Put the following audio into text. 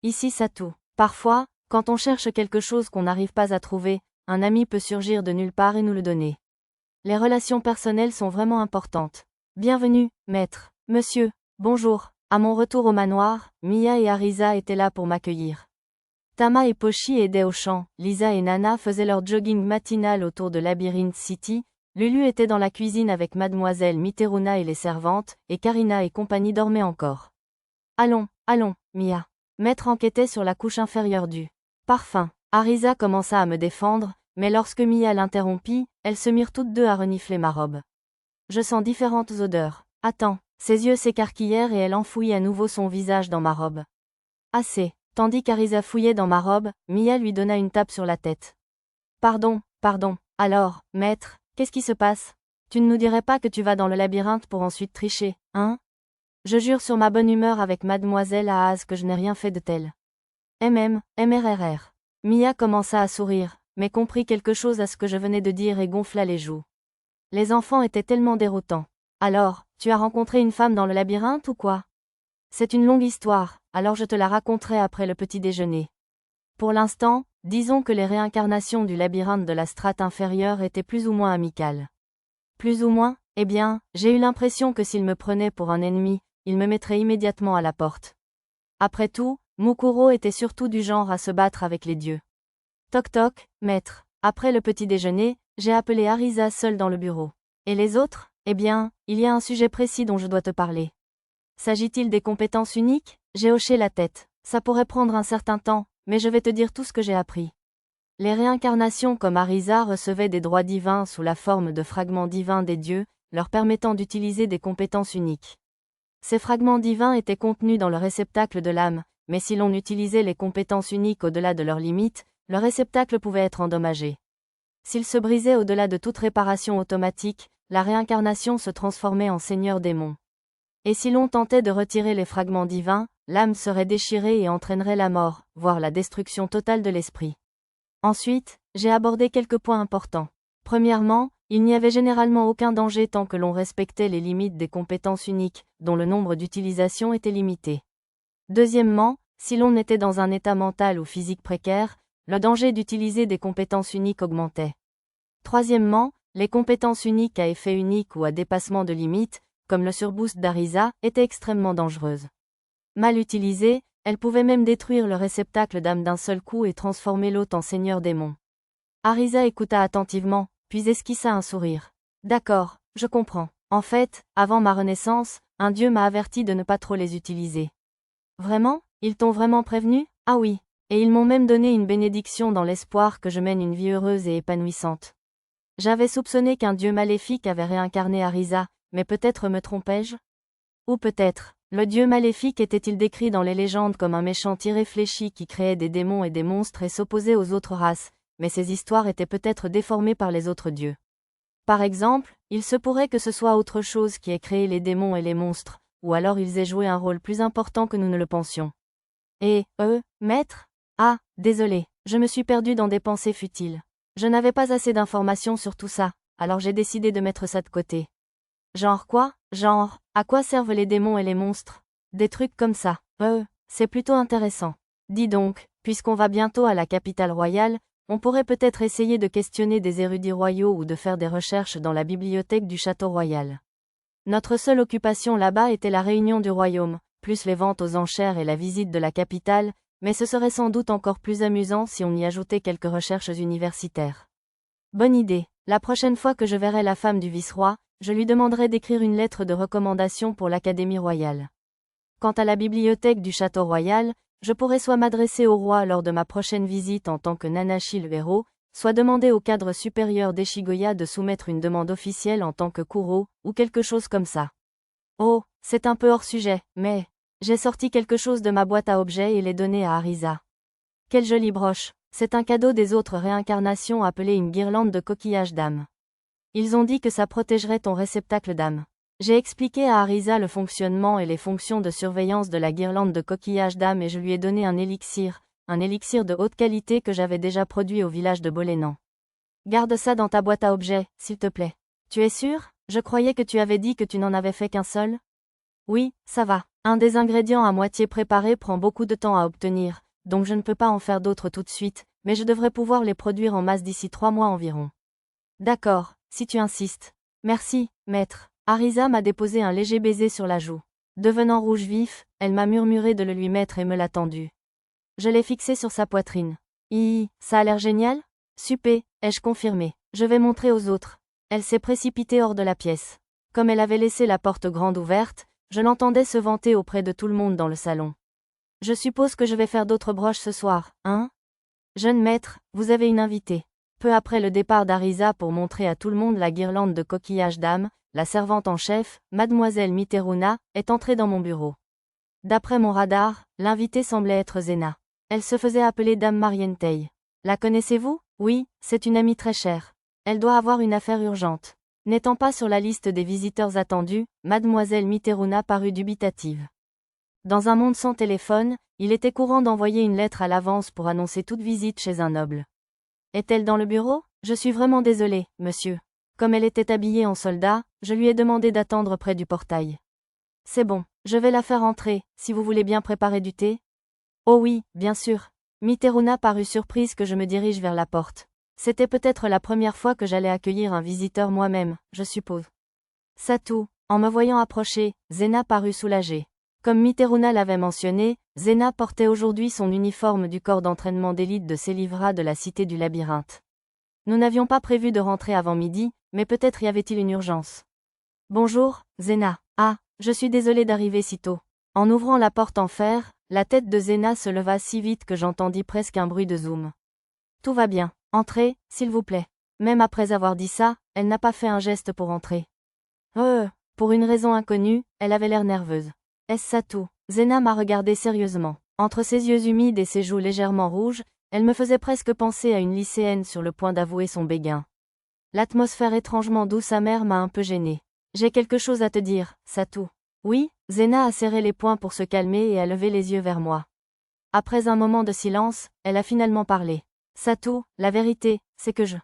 Ici Satou. Parfois, quand on cherche quelque chose qu'on n'arrive pas à trouver, un ami peut surgir de nulle part et nous le donner. Les relations personnelles sont vraiment importantes. Bienvenue, maître. Monsieur. Bonjour. À mon retour au manoir, Mia et Arisa étaient là pour m'accueillir. Tama et Pochi aidaient au chant, Lisa et Nana faisaient leur jogging matinal autour de Labyrinth City, Lulu était dans la cuisine avec mademoiselle Miteruna et les servantes, et Karina et compagnie dormaient encore. Allons, Mia. Maître enquêtait sur la couche inférieure du parfum. Arisa commença à me défendre, mais lorsque Mia l'interrompit, elles se mirent toutes deux à renifler ma robe. Je sens différentes odeurs. Attends, ses yeux s'écarquillèrent et elle enfouit à nouveau son visage dans ma robe. Assez. Tandis qu'Arisa fouillait dans ma robe, Mia lui donna une tape sur la tête. Pardon. Alors, maître, qu'est-ce qui se passe? Tu ne nous dirais pas que tu vas dans le labyrinthe pour ensuite tricher, hein? Je jure sur ma bonne humeur avec mademoiselle Aaz que je n'ai rien fait de tel. MRRR. Mia commença à sourire, mais comprit quelque chose à ce que je venais de dire et gonfla les joues. Les enfants étaient tellement déroutants. Alors, tu as rencontré une femme dans le labyrinthe ou quoi? C'est une longue histoire, alors je te la raconterai après le petit déjeuner. Pour l'instant, disons que les réincarnations du labyrinthe de la strate inférieure étaient plus ou moins amicales. Plus ou moins? Eh bien, j'ai eu l'impression que s'il me prenait pour un ennemi, il me mettrait immédiatement à la porte. Après tout, Mukuro était surtout du genre à se battre avec les dieux. Toc toc, maître. Après le petit déjeuner, j'ai appelé Arisa seule dans le bureau. Et les autres? Eh bien, il y a un sujet précis dont je dois te parler. S'agit-il des compétences uniques? J'ai hoché la tête. Ça pourrait prendre un certain temps, mais je vais te dire tout ce que j'ai appris. Les réincarnations comme Arisa recevaient des droits divins sous la forme de fragments divins des dieux, leur permettant d'utiliser des compétences uniques. Ces fragments divins étaient contenus dans le réceptacle de l'âme, mais si l'on utilisait les compétences uniques au-delà de leurs limites, le réceptacle pouvait être endommagé. S'il se brisait au-delà de toute réparation automatique, la réincarnation se transformait en seigneur démon. Et si l'on tentait de retirer les fragments divins, l'âme serait déchirée et entraînerait la mort, voire la destruction totale de l'esprit. Ensuite, j'ai abordé quelques points importants. Premièrement, il n'y avait généralement aucun danger tant que l'on respectait les limites des compétences uniques, dont le nombre d'utilisations était limité. Deuxièmement, si l'on était dans un état mental ou physique précaire, le danger d'utiliser des compétences uniques augmentait. Troisièmement, les compétences uniques à effet unique ou à dépassement de limites, comme le surboost d'Arisa, étaient extrêmement dangereuses. Mal utilisées, elles pouvaient même détruire le réceptacle d'âme d'un seul coup et transformer l'hôte en seigneur démon. Arisa écouta attentivement, puis esquissa un sourire. D'accord, je comprends. En fait, avant ma renaissance, un dieu m'a averti de ne pas trop les utiliser. Vraiment? Ils t'ont vraiment prévenu? Ah oui. Et ils m'ont même donné une bénédiction dans l'espoir que je mène une vie heureuse et épanouissante. J'avais soupçonné qu'un dieu maléfique avait réincarné Arisa, mais peut-être me trompais-je? Ou peut-être, le dieu maléfique était-il décrit dans les légendes comme un méchant irréfléchi qui créait des démons et des monstres et s'opposait aux autres races, mais ces histoires étaient peut-être déformées par les autres dieux. Par exemple, il se pourrait que ce soit autre chose qui ait créé les démons et les monstres, ou alors ils aient joué un rôle plus important que nous ne le pensions. Et, maître? Ah, désolé, je me suis perdu dans des pensées futiles. Je n'avais pas assez d'informations sur tout ça, alors j'ai décidé de mettre ça de côté. Genre quoi? Genre, à quoi servent les démons et les monstres? Des trucs comme ça. C'est plutôt intéressant. Dis donc, puisqu'on va bientôt à la capitale royale, on pourrait peut-être essayer de questionner des érudits royaux ou de faire des recherches dans la bibliothèque du château royal. Notre seule occupation là-bas était la réunion du royaume, plus les ventes aux enchères et la visite de la capitale, mais ce serait sans doute encore plus amusant si on y ajoutait quelques recherches universitaires. Bonne idée. La prochaine fois que je verrai la femme du vice-roi, je lui demanderai d'écrire une lettre de recommandation pour l'Académie royale. Quant à la bibliothèque du château royal, je pourrais soit m'adresser au roi lors de ma prochaine visite en tant que Nanashi le héros, soit demander au cadre supérieur d'Eshigoya de soumettre une demande officielle en tant que Kuro, ou quelque chose comme ça. Oh, c'est un peu hors sujet, mais j'ai sorti quelque chose de ma boîte à objets et l'ai donné à Arisa. Quelle jolie broche. C'est un cadeau des autres réincarnations appelé une guirlande de coquillages d'âme. Ils ont dit que ça protégerait ton réceptacle d'âme. J'ai expliqué à Arisa le fonctionnement et les fonctions de surveillance de la guirlande de coquillages d'âme et je lui ai donné un élixir de haute qualité que j'avais déjà produit au village de Bolénan. Garde ça dans ta boîte à objets, s'il te plaît. Tu es sûr? Je croyais que tu avais dit que tu n'en avais fait qu'un seul. Oui, ça va. Un des ingrédients à moitié préparé prend beaucoup de temps à obtenir, donc je ne peux pas en faire d'autres tout de suite, mais je devrais pouvoir les produire en masse d'ici 3 mois environ. D'accord, si tu insistes. Merci, maître. Arisa m'a déposé un léger baiser sur la joue. Devenant rouge vif, elle m'a murmuré de le lui mettre et me l'a tendu. Je l'ai fixé sur sa poitrine. Ça a l'air génial? Super, ai-je confirmé. Je vais montrer aux autres. Elle s'est précipitée hors de la pièce. Comme elle avait laissé la porte grande ouverte, je l'entendais se vanter auprès de tout le monde dans le salon. Je suppose que je vais faire d'autres broches ce soir, hein? Jeune maître, vous avez une invitée. Peu après le départ d'Arisa pour montrer à tout le monde la guirlande de coquillages d'âme, la servante en chef, mademoiselle Miteruna, est entrée dans mon bureau. D'après mon radar, l'invitée semblait être Zena. Elle se faisait appeler Dame Marientei. La connaissez-vous? Oui, c'est une amie très chère. Elle doit avoir une affaire urgente. N'étant pas sur la liste des visiteurs attendus, mademoiselle Miteruna parut dubitative. Dans un monde sans téléphone, il était courant d'envoyer une lettre à l'avance pour annoncer toute visite chez un noble. Est-elle dans le bureau? Je suis vraiment désolée, monsieur. Comme elle était habillée en soldat, je lui ai demandé d'attendre près du portail. C'est bon, je vais la faire entrer, si vous voulez bien préparer du thé. Oh oui, bien sûr. Miteruna parut surprise que je me dirige vers la porte. C'était peut-être la première fois que j'allais accueillir un visiteur moi-même, je suppose. Satou, en me voyant approcher, Zena parut soulagée. Comme Miteruna l'avait mentionné, Zena portait aujourd'hui son uniforme du corps d'entraînement d'élite de Célivra de la cité du labyrinthe. Nous n'avions pas prévu de rentrer avant midi, mais peut-être y avait-il une urgence. Bonjour, Zena. Ah, je suis désolée d'arriver si tôt. En ouvrant la porte en fer, la tête de Zena se leva si vite que j'entendis presque un bruit de zoom. Tout va bien. Entrez, s'il vous plaît. Même après avoir dit ça, elle n'a pas fait un geste pour entrer. Pour une raison inconnue, elle avait l'air nerveuse. Est-ce ça tout? Zena m'a regardé sérieusement. Entre ses yeux humides et ses joues légèrement rouges, elle me faisait presque penser à une lycéenne sur le point d'avouer son béguin. L'atmosphère étrangement douce amère m'a un peu gênée. J'ai quelque chose à te dire, Satou. Oui, Zena a serré les poings pour se calmer et a levé les yeux vers moi. Après un moment de silence, elle a finalement parlé. Satou, la vérité, c'est que je